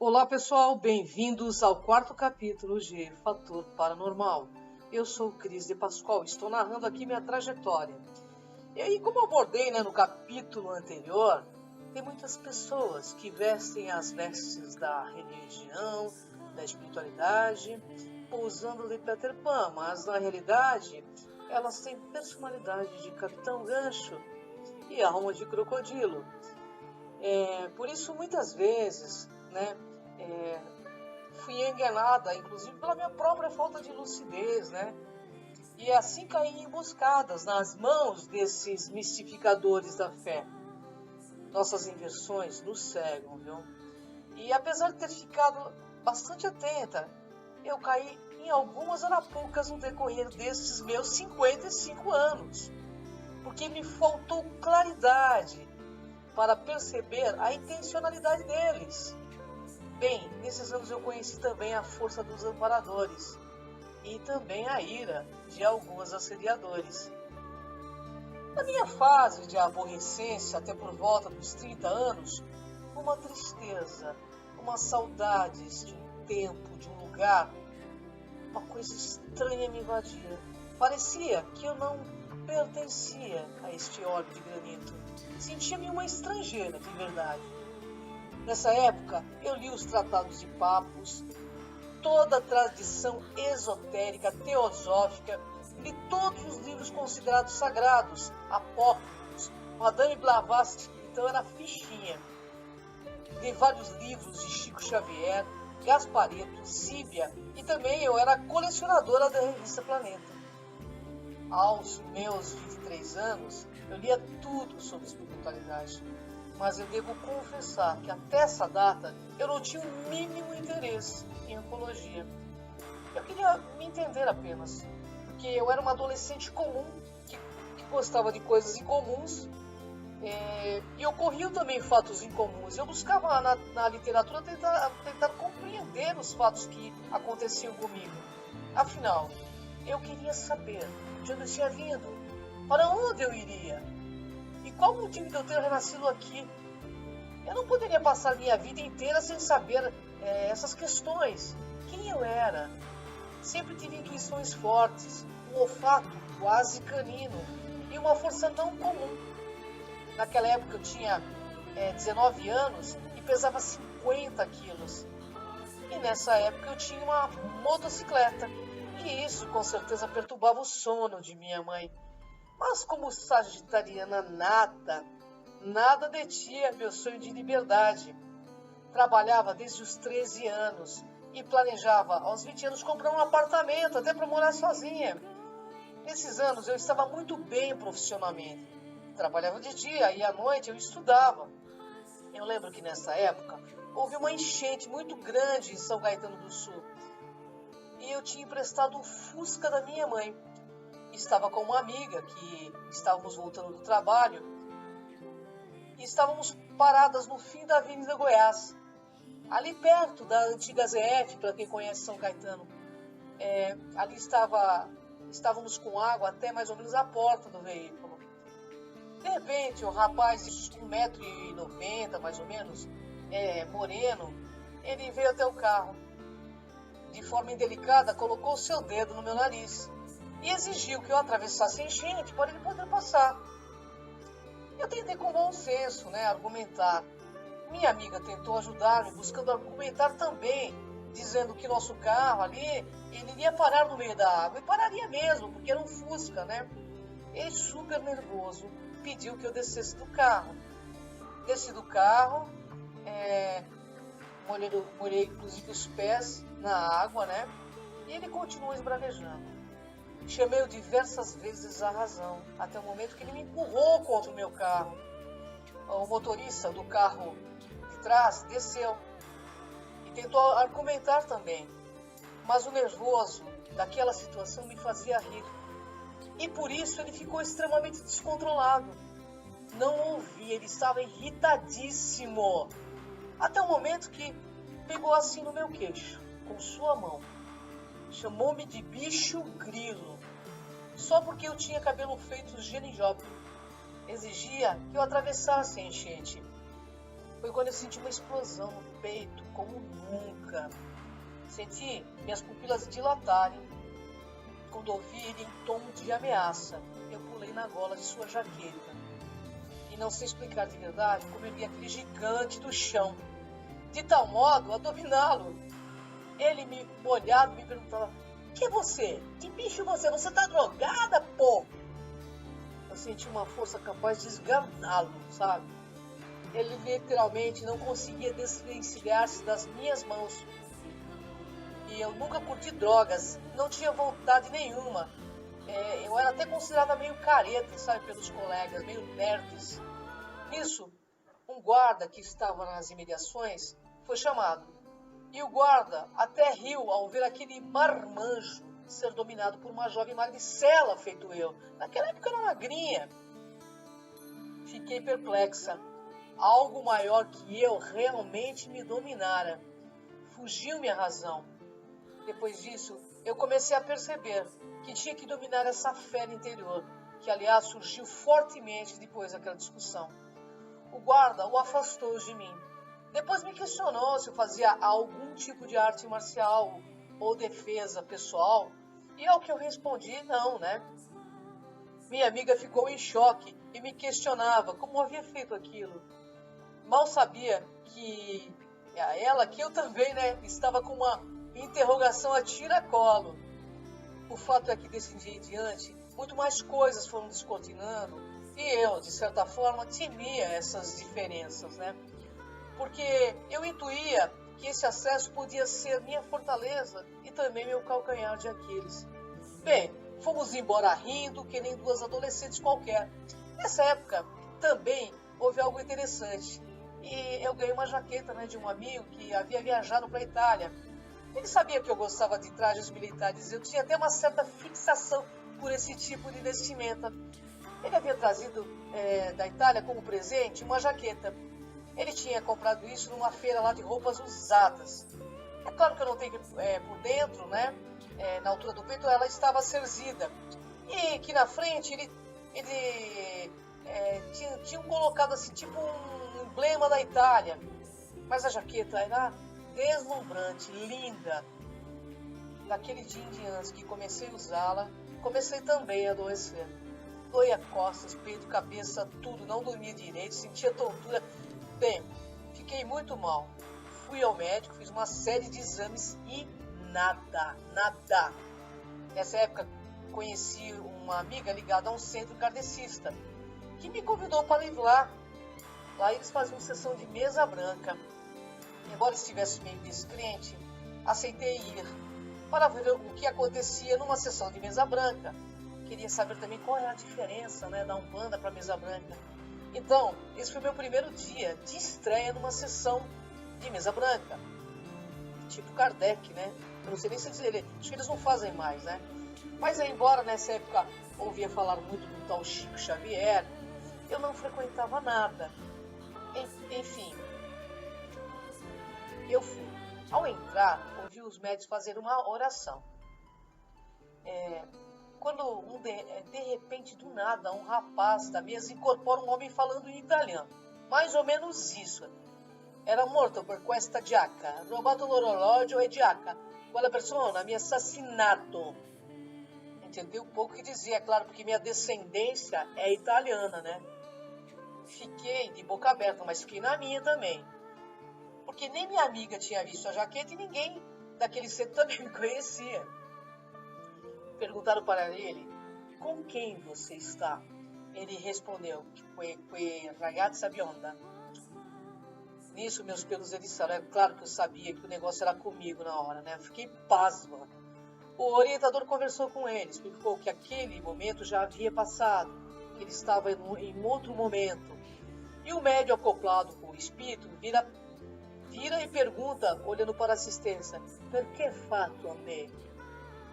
Olá pessoal, bem-vindos ao quarto capítulo de Fator Paranormal. Eu sou Cris de Pascoal, estou narrando aqui minha trajetória. E aí, como eu abordei no capítulo anterior, tem muitas pessoas que vestem as vestes da religião, da espiritualidade, pousando de Peter Pan, mas na realidade elas têm personalidade de Capitão Gancho e alma de crocodilo. Por isso muitas vezes, fui enganada, inclusive pela minha própria falta de lucidez, E assim caí em emboscadas nas mãos desses mistificadores da fé. Nossas inversões nos cegam, viu? E apesar de ter ficado bastante atenta, eu caí em algumas arapucas no decorrer destes meus 55 anos, porque me faltou claridade para perceber a intencionalidade deles. Bem, nesses anos eu conheci também a força dos amparadores e também a ira de alguns assediadores. Na minha fase de aborrecência, até por volta dos 30 anos, uma tristeza, uma saudade de um tempo, de um lugar, uma coisa estranha me invadia. Parecia que eu não pertencia a este orbe de granito. Sentia-me uma estrangeira de verdade. Nessa época, eu li os tratados de Papos, toda a tradição esotérica, teosófica, li todos os livros considerados sagrados, apócrifos, Madame Blavatsky, então era fichinha. Li vários livros de Chico Xavier, Gasparetto, Zíbia, e também eu era colecionadora da revista Planeta. Aos meus 23 anos, eu lia tudo sobre espiritualidade. Mas eu devo confessar que até essa data eu não tinha o mínimo interesse em oncologia. Eu queria me entender apenas, porque eu era uma adolescente comum, que gostava de coisas incomuns, e ocorriam também fatos incomuns. Eu buscava na literatura tentar compreender os fatos que aconteciam comigo. Afinal, eu queria saber de onde eu tinha vindo, para onde eu iria. E qual o motivo de eu ter renascido aqui? Eu não poderia passar minha vida inteira sem saber essas questões. Quem eu era? Sempre tive intuições fortes, um olfato quase canino e uma força não comum. Naquela época eu tinha 19 anos e pesava 50 quilos. E nessa época eu tinha uma motocicleta. E isso com certeza perturbava o sono de minha mãe. Mas como sagitariana nada detinha meu sonho de liberdade. Trabalhava desde os 13 anos e planejava aos 20 anos comprar um apartamento, até para morar sozinha. Nesses anos eu estava muito bem profissionalmente. Trabalhava de dia e à noite eu estudava. Eu lembro que nessa época houve uma enchente muito grande em São Caetano do Sul. E eu tinha emprestado o Fusca da minha mãe. Estava com uma amiga que estávamos voltando do trabalho e estávamos paradas no fim da Avenida Goiás, ali perto da antiga ZF, para quem conhece São Caetano. Ali estávamos com água até mais ou menos a porta do veículo. De repente, um rapaz de 1,90 m mais ou menos, moreno, ele veio até o carro. De forma indelicada, colocou o seu dedo no meu nariz e exigiu que eu atravessasse a enchente para ele poder passar. Eu tentei com bom senso, argumentar. Minha amiga tentou ajudar-me, buscando argumentar também, dizendo que nosso carro ali, ele iria parar no meio da água, e pararia mesmo, porque era um Fusca, Ele, super nervoso, pediu que eu descesse do carro. Desci do carro, molhei inclusive os pés na água, E ele continuou esbravejando. Chamei-o diversas vezes à razão, até o momento que ele me empurrou contra o meu carro. O motorista do carro de trás desceu e tentou argumentar também, mas o nervoso daquela situação me fazia rir. E por isso ele ficou extremamente descontrolado. não ouvi, ele estava irritadíssimo. Até o momento que pegou assim no meu queixo, com sua mão. Chamou-me de bicho grilo, só porque eu tinha cabelo feito genijope. Exigia que eu atravessasse a enchente. Foi quando eu senti uma explosão no peito, como nunca. Senti minhas pupilas dilatarem. Quando ouvi ele em tom de ameaça, eu pulei na gola de sua jaqueta. E não sei explicar de verdade como eu vi aquele gigante do chão, de tal modo a dominá-lo. Ele, molhado, me perguntava: "Que é você? Que bicho você? Você tá drogada, pô?" Eu senti uma força capaz de esganá-lo, sabe? Ele literalmente não conseguia desvencilhar-se das minhas mãos. E eu nunca curti drogas, não tinha vontade nenhuma. Eu era até considerada meio careta, sabe, pelos colegas, meio nerds. Nisso, um guarda que estava nas imediações foi chamado. E o guarda até riu ao ver aquele marmanjo ser dominado por uma jovem magricela, feito eu. Naquela época era magrinha. Fiquei perplexa. Algo maior que eu realmente me dominara. Fugiu-me a razão. Depois disso, eu comecei a perceber que tinha que dominar essa fera interior, que aliás surgiu fortemente depois daquela discussão. O guarda o afastou de mim. Depois me questionou se eu fazia algum tipo de arte marcial ou defesa pessoal, e ao que eu respondi, não, né? Minha amiga ficou em choque e me questionava como havia feito aquilo. Mal sabia que ela, que eu também, né, estava com uma interrogação a tiracolo. O fato é que desse dia em diante, muito mais coisas foram descortinando e eu, de certa forma, temia essas diferenças, né? Porque eu intuía que esse acesso podia ser minha fortaleza e também meu calcanhar de Aquiles. Bem, fomos embora rindo que nem duas adolescentes qualquer. Nessa época também houve algo interessante. E eu ganhei uma jaqueta, né, de um amigo que havia viajado para a Itália. Ele sabia que eu gostava de trajes militares, eu tinha até uma certa fixação por esse tipo de vestimenta. Ele havia trazido da Itália como presente uma jaqueta. Ele tinha comprado isso numa feira lá de roupas usadas. É claro que eu notei que por dentro, né, na altura do peito, ela estava cerzida. E que na frente ele tinha colocado assim, tipo um emblema da Itália. Mas a jaqueta era deslumbrante, linda. Naquele dia em diante que comecei a usá-la, comecei também a adoecer. Doía costas, peito, cabeça, tudo, não dormia direito, sentia tontura. Bem, fiquei muito mal. Fui ao médico, fiz uma série de exames e nada. Nessa época, conheci uma amiga ligada a um centro kardecista, que me convidou para ir lá. Lá eles faziam sessão de mesa branca. Embora estivesse meio descrente, aceitei ir para ver o que acontecia numa sessão de mesa branca. Queria saber também qual era a diferença, né, da Umbanda para a mesa branca. Então, esse foi meu primeiro dia de estreia numa sessão de mesa branca. Tipo Kardec, né? Eu não sei nem se dizer, acho que eles não fazem mais, né? Mas embora nessa época ouvia falar muito do tal Chico Xavier, eu não frequentava nada. Enfim, eu fui. Ao entrar, ouvi os médicos fazer uma oração. Quando de repente, do nada, um rapaz da mesa incorpora um homem falando em italiano. Mais ou menos isso. Era morto per questa giacca, rubato l'orologio e giacca. Quella persona mi ha assassinato. Entendeu um pouco o que dizia, é claro, porque minha descendência é italiana, né? Fiquei de boca aberta, mas fiquei na minha também. Porque nem minha amiga tinha visto a jaqueta e ninguém daquele centro também me conhecia. Perguntaram para ele, com quem você está? Ele respondeu, que ragazza bionda. Nisso, meus pelos eriçaram. É claro que eu sabia que o negócio era comigo na hora, né? Eu fiquei pasma. O orientador conversou com ele, explicou que aquele momento já havia passado, que ele estava em outro momento. E o médium acoplado com o espírito vira e pergunta, olhando para a assistência, per que fatto a me?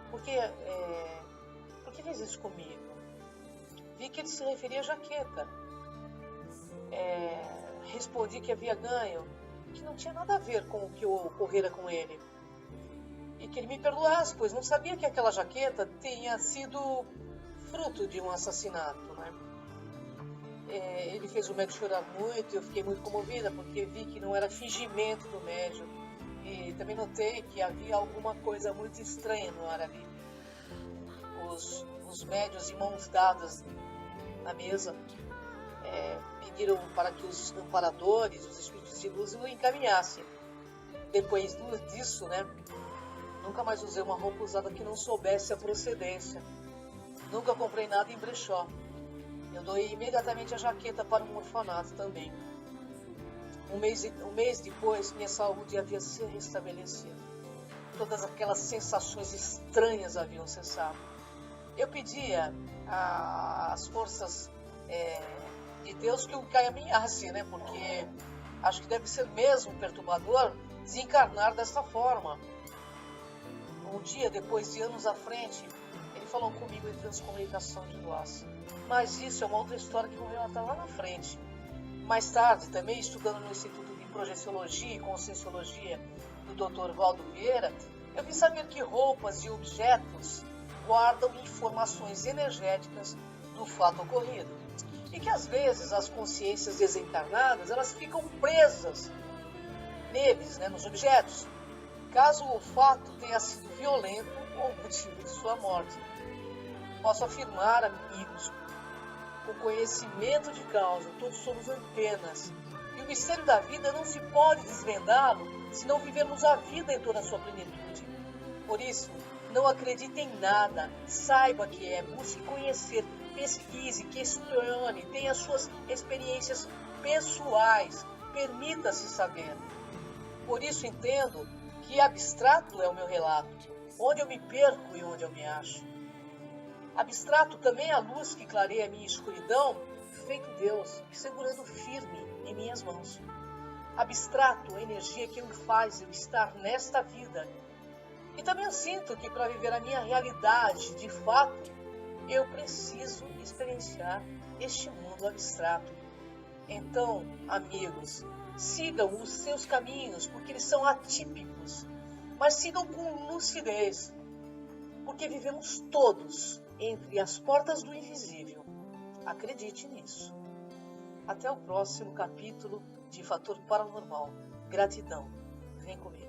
Por que fez isso comigo? Vi que ele se referia à jaqueta. respondi que havia ganho, que não tinha nada a ver com o que ocorrera com ele. E que ele me perdoasse, pois não sabia que aquela jaqueta tinha sido fruto de um assassinato, né? Ele fez o médico chorar muito, eu fiquei muito comovida, porque vi que não era fingimento do médico. E também notei que havia alguma coisa muito estranha no ar ali. Os médios de mãos dadas na mesa pediram para que os amparadores, os espíritos de luz, o encaminhassem. Depois disso, né, nunca mais usei uma roupa usada que não soubesse a procedência. Nunca comprei nada em brechó. Eu doei imediatamente a jaqueta para um orfanato também. Um mês depois, minha saúde havia se restabelecido. Todas aquelas sensações estranhas haviam cessado. Eu pedia às forças de Deus que o encaminhasse, né? Porque acho que deve ser mesmo perturbador desencarnar dessa forma. Um dia, depois de anos à frente, ele falou comigo em transcomunicação de voz. Mas isso é uma outra história que vou relatar lá na frente. Mais tarde, também estudando no Instituto de Projeciologia e Conscienciologia do Dr. Valdo Vieira, eu vim saber que roupas e objetos guardam informações energéticas do fato ocorrido. E que às vezes as consciências desencarnadas, elas ficam presas neles, né, nos objetos, caso o fato tenha sido violento ou motivo de sua morte. Posso afirmar, amigos, com conhecimento de causa, todos somos antenas, e o mistério da vida não se pode desvendá-lo se não vivermos a vida em toda a sua plenitude. Por isso, não acredite em nada, saiba que busque conhecer, pesquise, questione, tenha suas experiências pessoais, permita-se saber. Por isso entendo que abstrato é o meu relato, onde eu me perco e onde eu me acho. Abstrato também é a luz que clareia a minha escuridão, feito Deus, segurando firme em minhas mãos. Abstrato é a energia que me faz eu estar nesta vida. E também eu sinto que para viver a minha realidade de fato, eu preciso experienciar este mundo abstrato. Então, amigos, sigam os seus caminhos, porque eles são atípicos, mas sigam com lucidez, porque vivemos todos entre as portas do invisível. Acredite nisso. Até o próximo capítulo de Fator Paranormal. Gratidão. Vem comigo.